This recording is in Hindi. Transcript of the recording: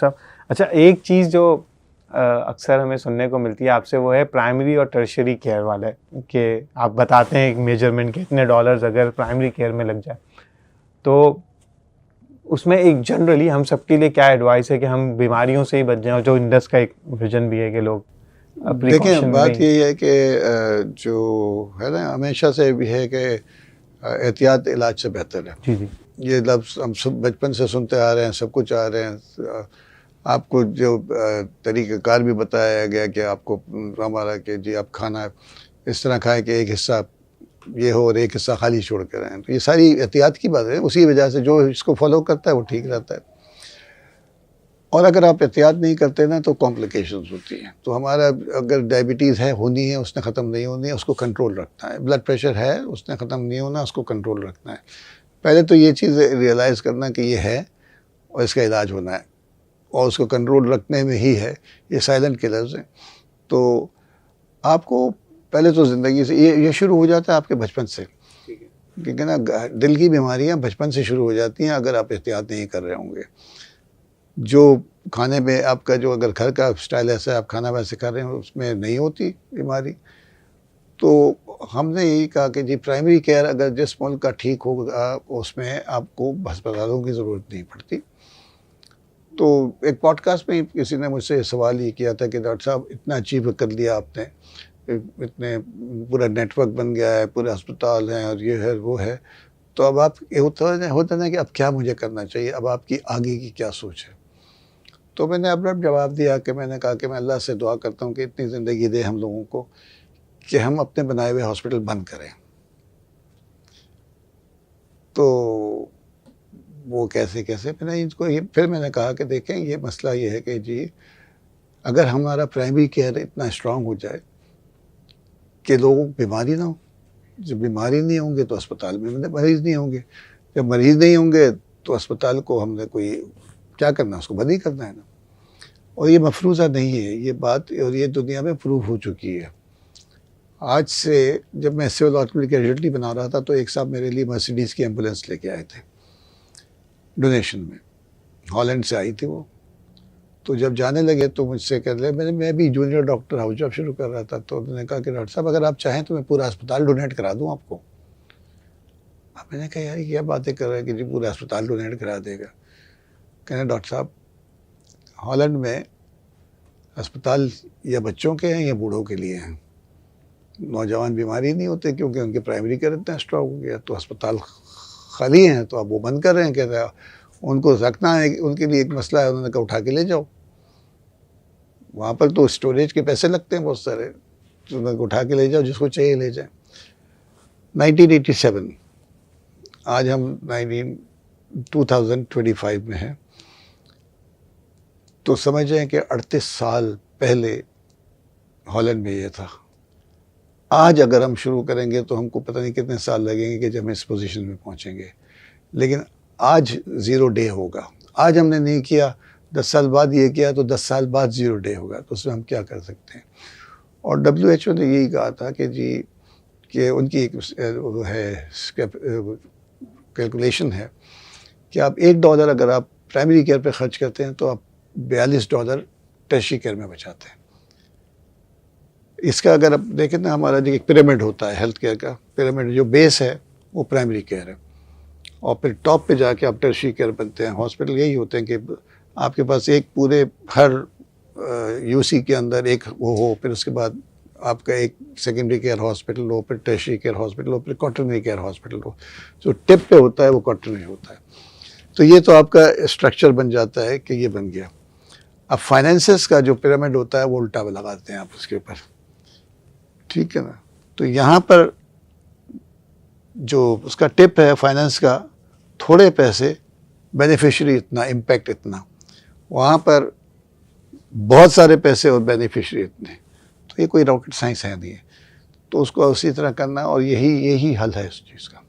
सब अच्छा, एक चीज़ जो अक्सर हमें सुनने को मिलती है आपसे, वो है प्राइमरी और टर्शियरी केयर वाले, कि आप बताते हैं एक मेजरमेंट के इतने डॉलर्स अगर प्राइमरी केयर में लग जाए, तो उसमें एक जनरली हम सबके लिए क्या एडवाइस है कि हम बीमारियों से ही बच जाएं, और जो इंडस का एक विजन भी है कि लोग देखें, बात में यही है कि जो है ना, हमेशा से भी है कि एहतियात इलाज से बेहतर है। जी जी, ये लफ्ज़ हम सब बचपन से सुनते आ रहे हैं, सब कुछ आ रहे हैं। आपको जो तरीक़ाकार भी बताया गया कि आपको हमारा कि जी आप खाना इस तरह खाएं कि एक हिस्सा ये हो और एक हिस्सा खाली छोड़ कर रहें, तो ये सारी एहतियात की बात है। उसी वजह से जो इसको फॉलो करता है वो ठीक रहता है, और अगर आप एहतियात नहीं करते ना तो कॉम्प्लिकेशंस होती हैं। तो हमारा अगर डायबिटीज़ है, होनी है, उसने ख़त्म नहीं होनी है, उसको कंट्रोल रखना है। ब्लड प्रेशर है, उसने ख़त्म नहीं होना, उसको कंट्रोल रखना है। पहले तो ये चीज़ रियलाइज़ करना कि ये है और इसका इलाज होना है, और उसको कंट्रोल रखने में ही है। ये साइलेंट किलर्स हैं। तो आपको पहले तो ज़िंदगी से ये शुरू हो जाता है आपके बचपन से, क्योंकि ना दिल की बीमारियाँ बचपन से शुरू हो जाती हैं अगर आप एहतियात नहीं कर रहे होंगे। जो खाने में आपका जो अगर घर का स्टाइल ऐसा है, आप खाना वैसे कर रहे हो, उसमें नहीं होती बीमारी। तो हमने यही कहा कि जी प्राइमरी केयर अगर जिस मुल्क का ठीक होगा उसमें आपको अस्पतालों की ज़रूरत नहीं पड़ती। तो एक पॉडकास्ट में किसी ने मुझसे सवाल ये किया था कि डॉक्टर साहब इतना अचीव कर लिया आपने, इतने पूरा नेटवर्क बन गया है, पूरे अस्पताल हैं और ये है वो है, तो अब आप ये होता ना कि अब क्या मुझे करना चाहिए, अब आपकी आगे की क्या सोच है। तो मैंने अपना जवाब दिया कि मैंने कहा कि मैं अल्लाह से दुआ करता हूँ कि इतनी ज़िंदगी दे हम लोगों को कि हम अपने बनाए हुए हॉस्पिटल बंद करें। तो वो कैसे मैंने इनको ये फिर मैंने कहा कि देखें, ये मसला ये है कि जी अगर हमारा प्राइमरी केयर इतना स्ट्रॉन्ग हो जाए कि लोगों को बीमारी ना हो, जब बीमारी नहीं होंगे तो अस्पताल में मरीज़ नहीं होंगे, जब मरीज़ नहीं होंगे तो अस्पताल को हमने कोई क्या करना, उसको बंद ही करना है ना। और ये मफरूज़ा नहीं है ये बात, और ये दुनिया में प्रूव हो चुकी है। आज से जब मैं सिविल हॉस्पिटल की कैजुअल्टी बना रहा था तो एक साहब मेरे लिए मर्सिडीज़ की एम्बुलेंस लेके आए थे डोनेशन में, हॉलैंड से आई थी वो। तो जब जाने लगे तो मुझसे कह रहे, मैं भी जूनियर डॉक्टर हाउस जॉब शुरू कर रहा था, तो उन्होंने कहा कि डॉक्टर साहब अगर आप चाहें तो मैं पूरा अस्पताल डोनेट करा दूँ आपको। अब मैंने कहा यार क्या बातें कर रहे हैं कि जी पूरा अस्पताल डोनेट करा देगा। कहना डॉक्टर साहब हॉलैंड में अस्पताल या बच्चों के हैं या बूढ़ों के लिए हैं। नौजवान बीमारी नहीं होते क्योंकि उनके प्राइमरी केयर इतना स्ट्रॉन्ग हो गया, तो अस्पताल खाली हैं तो आप वो बंद कर रहे हैं। कहते हैं उनको रखना है, उनके लिए एक मसला है, उन्होंने कहा उठा के ले जाओ। वहाँ पर तो स्टोरेज के पैसे लगते हैं बहुत सारे, तो उन्होंने उठा के ले जाओ, जिसको चाहिए ले जाए। 1987, आज हम 2025 में हैं, तो समझ जाएं कि 38 साल पहले हॉलैंड में ये था। आज अगर हम शुरू करेंगे तो हमको पता नहीं कितने साल लगेंगे कि जब हम इस पोजीशन में पहुंचेंगे, लेकिन आज ज़ीरो डे होगा। आज हमने नहीं किया, 10 साल बाद ये किया तो 10 साल बाद ज़ीरो डे होगा, तो उसमें हम क्या कर सकते हैं। और WHO ने यही कहा था कि जी कि उनकी एक वो है कैलकुलेशन है कि आप $1 अगर आप प्राइमरी केयर पे खर्च करते हैं तो आप $42 टर्शियरी केयर में बचाते हैं। इसका अगर आप देखें ना, हमारा जो एक पिरामिड होता है हेल्थ केयर का, पिरामिड जो बेस है वो प्राइमरी केयर है, और फिर टॉप पे जाके आप टर्शियरी केयर बनते हैं। हॉस्पिटल यही होते हैं कि आपके पास एक पूरे हर यूसी के अंदर एक वो हो, फिर उसके बाद आपका एक सेकेंडरी केयर हॉस्पिटल हो, फिर टर्शियरी केयर हॉस्पिटल हो, फिर क्वाटरनरी केयर हॉस्पिटल हो। जो टिप पे होता है वो क्वाटरनरी होता है। तो ये तो आपका स्ट्रक्चर बन जाता है कि ये बन गया। अब फाइनेंसेस का जो पिरामिड होता है वो उल्टा लगाते हैं आप उसके ऊपर, ठीक है ना। तो यहाँ पर जो उसका टिप है फाइनेंस का, थोड़े पैसे, बेनिफिशियरी इतना, इम्पैक्ट इतना, वहाँ पर बहुत सारे पैसे और बेनिफिशियरी इतने। तो ये कोई रॉकेट साइंस है नहीं है, तो उसको उसी तरह करना, और यही हल है इस चीज़ का।